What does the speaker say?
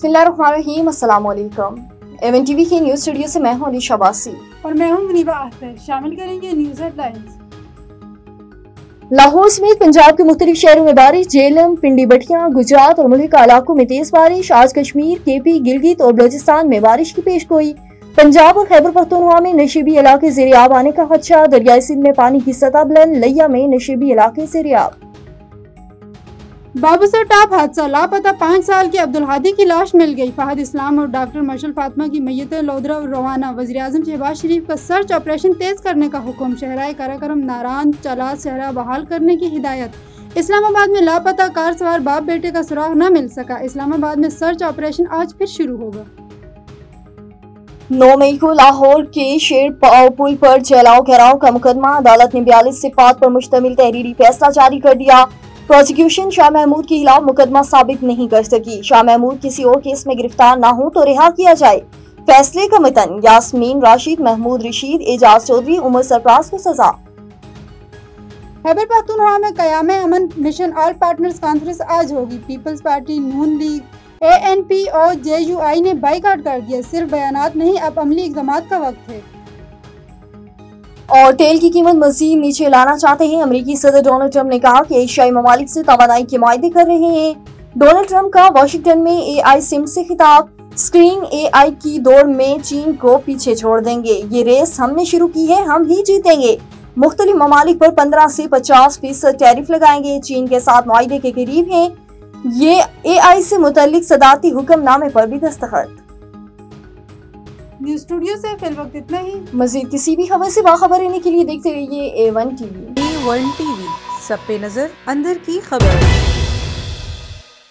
बिस्मिल्लाहिर्रहमानिर्रहीम, अस्सलाम वालेकुम। एवन टीवी के न्यूज स्टूडियो से मैं हूं अलीशा बासी और मैं हूं मुनीबा अख्तर। शामिल करेंगे न्यूज हेडलाइंस। लाहौर समेत पंजाब के मुख्तलिफ शहरों में बारिश। झेलम, पिंडी बटिया, गुजरात और मुल्क इलाकों में तेज बारिश। आज कश्मीर, केपी, गिलगित और बलोचिस्तान में बारिश की पेशगोई। पंजाब और खैबर पख्तूनख्वा में नशीबी इलाके ज़ेर-ए-आब आने का खदशा। दरियाई सिंध में पानी की सतह बुलंद। लिया में नशीबी इलाके ज़ेर-ए-आब। बाबूसर टाप हादसा, लापता 5 साल के अब्दुल हादी की लाश मिल गई। फहद इस्लाम और डॉक्टर मशल फातिमा की मैयतें लोधरा रवाना। वज़ीर-ए-आज़म शहबाज शरीफ का सर्च ऑपरेशन तेज करने का हुक्म। शहराए काराकरम, नारान, चलात शहरा बहाल करने की हिदायत। इस्लामाबाद में लापता कार सवार बाप बेटे का सुराग न मिल सका। इस्लामाबाद में सर्च ऑपरेशन आज फिर शुरू होगा। 9 मई को लाहौर के शेर पुल पर जलाओ घेराव का मुकदमा। अदालत ने 42 सिफात पर मुश्तमिल तहरीरी फैसला जारी कर दिया। प्रोसिक्यूशन शाह महमूद के खिलाफ मुकदमा साबित नहीं कर सकी। शाह महमूद किसी और केस में गिरफ्तार न हो तो रिहा किया जाए। फैसले का मतन यास्मीन राशिद, महमूद रशीद, एजाज चौधरी, उमर सरफराज को सजा। खैबर पख्तूनख्वा में क़याम अमन मिशन ऑल पार्टनर्स कॉन्फ्रेंस आज होगी। पीपल्स पार्टी, नून लीग, ANP और JUI ने बाइकाट कर दिया। सिर्फ बयानात नहीं, अब अमली इक़दामात का वक्त है। और तेल की कीमत मजीद नीचे लाना चाहते हैं। अमेरिकी सदर डोनाल्ड ट्रंप ने कहा कि एशियाई ममालिक से तवानाई के मुआहदे कर रहे हैं। डोनाल्ड ट्रंप का वाशिंगटन में AI सिम से खिताब। स्क्रीन AI की दौड़ में चीन को पीछे छोड़ देंगे। ये रेस हमने शुरू की है, हम ही जीतेंगे। मुख्तलिफ ममालिक पर 15 से 50% टैरिफ लगाएंगे। चीन के साथ मुआहदे के करीब हैं। ये AI से मुतल्लिक सदारती हुक्मनामे पर भी दस्तखत। न्यूज स्टूडियो से फिल वक्त इतना ही। मजीद किसी भी खबर से बाखबर रहने के लिए देखते रहिए A1 TV। A1 TV, सब पे नजर, अंदर की खबर।